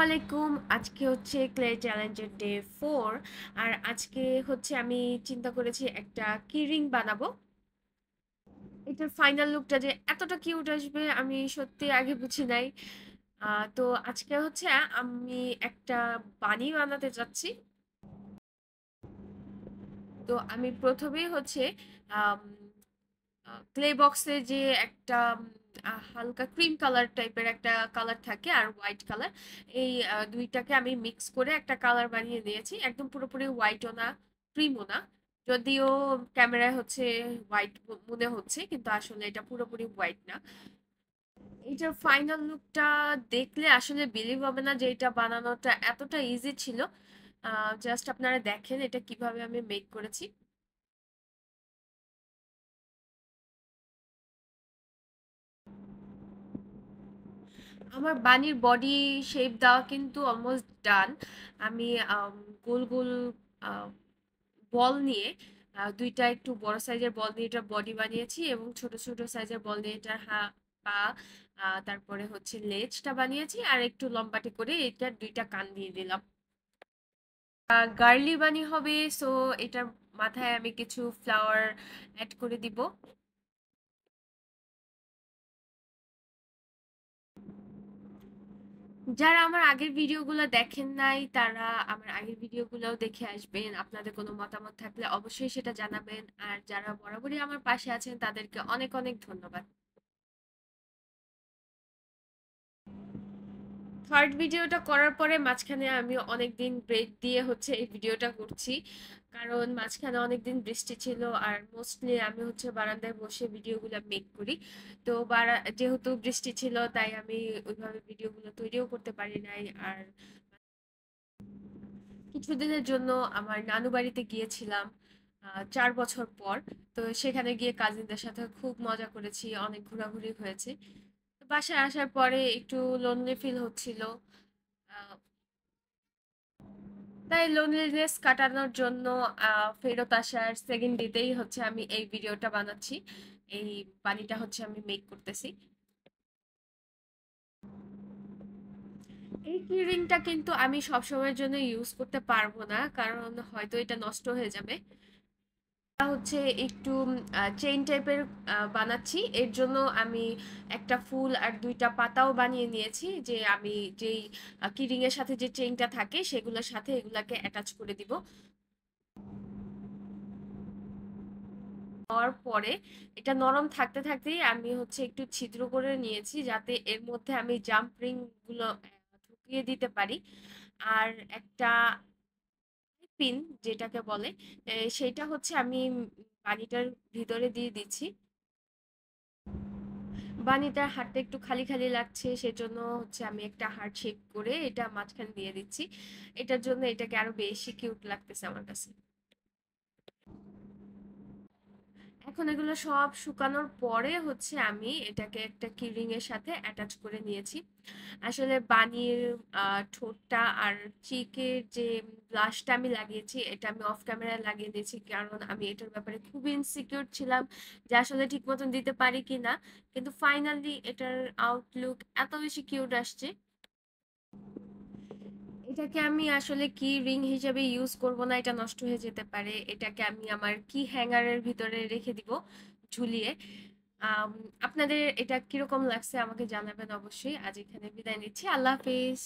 আলাইকুম। আজকে হচ্ছে ক্লে চ্যালেঞ্জের ডে 4। আর আজকে হচ্ছে আমি চিন্তা করেছি একটা কি রিং বানাবো। এটার ফাইনাল লুকটা যে এতটা কিউট আসবে আমি সত্যি আগে বুঝি নাই। তো আজকে হচ্ছে আমি একটা বানি বানাতে চাচ্ছি। তো আমি প্রথমেই হচ্ছে ক্লে বক্সে যে একটা হালকা ক্রিম কালার টাইপের একটা কালার থাকে আর হোয়াইট কালার, এই দুইটাকে আমি মিক্স করে একটা কালার বানিয়ে নিয়েছি। একদম পুরোপুরি হোয়াইটও না, ক্রিমও না, যদিও ক্যামেরায় হচ্ছে হোয়াইট মনে হচ্ছে, কিন্তু আসলে এটা পুরোপুরি হোয়াইট না। এটার ফাইনাল লুকটা দেখলে আসলে বিলিভ হবে না যে এটা বানানোটা এতটা ইজি ছিল। জাস্ট আপনারা দেখেন এটা কিভাবে আমি মেক করেছি। আমার বানির বডি শেপ দেওয়া কিন্তু অলমোস্ট ডান। আমি গোল গোল বল নিয়ে, দুইটা একটু বড় সাইজের বল নিয়ে এটা বডি বানিয়েছি, এবং ছোট ছোট সাইজের বল নিয়ে এটা পা, তারপরে হচ্ছে লেজটা বানিয়েছি, আর একটু লম্বাটে করে এটা দুইটা কান দিয়ে দিলাম। গার্লি বানি হবে, সো এটার মাথায় আমি কিছু ফ্লাওয়ার অ্যাড করে দিব। যারা আমার আগের ভিডিওগুলো দেখেন নাই তারা আমার আগের ভিডিওগুলোও দেখে আসবেন। আপনাদের কোনো মতামত থাকলে অবশ্যই সেটা জানাবেন, আর যারা বরাবরই আমার পাশে আছেন তাদেরকে অনেক অনেক ধন্যবাদ। থার্ড ভিডিওটা করার পরে মাঝখানে আমি অনেকদিন ব্রেক দিয়ে হচ্ছে এই ভিডিওটা করছি, কারণ মাঝখানে অনেকদিন বৃষ্টি ছিল, আর মোস্টলি আমি হচ্ছে বারান্দায় বসে ভিডিওগুলো মেক করি। তো যেহেতু বৃষ্টি ছিল তাই আমি ওইভাবে ভিডিওগুলো তৈরিও করতে পারি নাই। আর কিছুদিনের জন্য আমার নানু বাড়িতে গিয়েছিলাম, 4 বছর পর। তো সেখানে গিয়ে কাজিনদের সাথে খুব মজা করেছি, অনেক ঘোরাঘুরি হয়েছে। তো বাসায় আসার পরে একটু লোনলি ফিল হচ্ছিল। আহ, তাই লোনলিনেস কাটানোর জন্য ফেরত আসার সেকেন্ড ডেতেই হচ্ছে আমি এই ভিডিওটা বানাচ্ছি, এই বানিটা হচ্ছে আমি মেক করতেছি। এই কি রিংটা কিন্তু আমি সবসময়ের জন্য ইউজ করতে পারবো না, কারণ হয়তো এটা নষ্ট হয়ে যাবে। হচ্ছে একটু চেইন টাইপের বানাচ্ছি, এর জন্য আমি একটা ফুল আর দুইটা পাতাও বানিয়ে নিয়েছি, যে আমি যেই কিরিং এর সাথে যে চেইনটা থাকে সেগুলোর সাথে এগুলাকে অ্যাটাচ করে দিব। হওয়ার পরে এটা নরম থাকতে থাকতেই আমি হচ্ছে একটু ছিদ্র করে নিয়েছি, যাতে এর মধ্যে আমি জাম্প রিং গুলো ঢুকিয়ে দিতে পারি। আর একটা পিন যেটাকে বলে, সেটা হচ্ছে আমি পানিটার ভিতরে দিয়ে দিচ্ছি। বানিটার হাতটা একটু খালি খালি লাগছে, সেজন্য হচ্ছে আমি একটা হার্ট শেপ করে এটা মাঝখানে দিয়ে দিচ্ছি। এটার জন্য এটাকে আরো বেশি কিউট লাগতেছে আমার কাছে। এখন এগুলো সব শুকানোর পরে হচ্ছে আমি এটাকে একটা কিরিং এর সাথে অ্যাটাচ করে নিয়েছি। আসলে বানির ঠোঁটটা আর চিকের যে ব্লাশটা আমি লাগিয়েছি এটা আমি অফ ক্যামেরায় লাগিয়ে দিয়েছি, কারণ আমি এটার ব্যাপারে খুবই ইনসিকিউর ছিলাম যে আসলে ঠিক মতন দিতে পারি কিনা। কিন্তু ফাইনালি এটার আউটলুক এত বেশি কিউট আসছে। এটাকে আমি আসলে কি রিং হিসেবে ইউজ করব না, এটা নষ্ট হয়ে যেতে পারে। এটাকে আমি আমার কি হ্যাঙ্গারের ভিতরে রেখে দিব ঝুলিয়ে। আম, আপনাদের এটা কিরকম লাগছে আমাকে জানাবেন অবশ্যই। আজ এখানে বিদায় নিচ্ছি, আল্লাহ হাফিজ।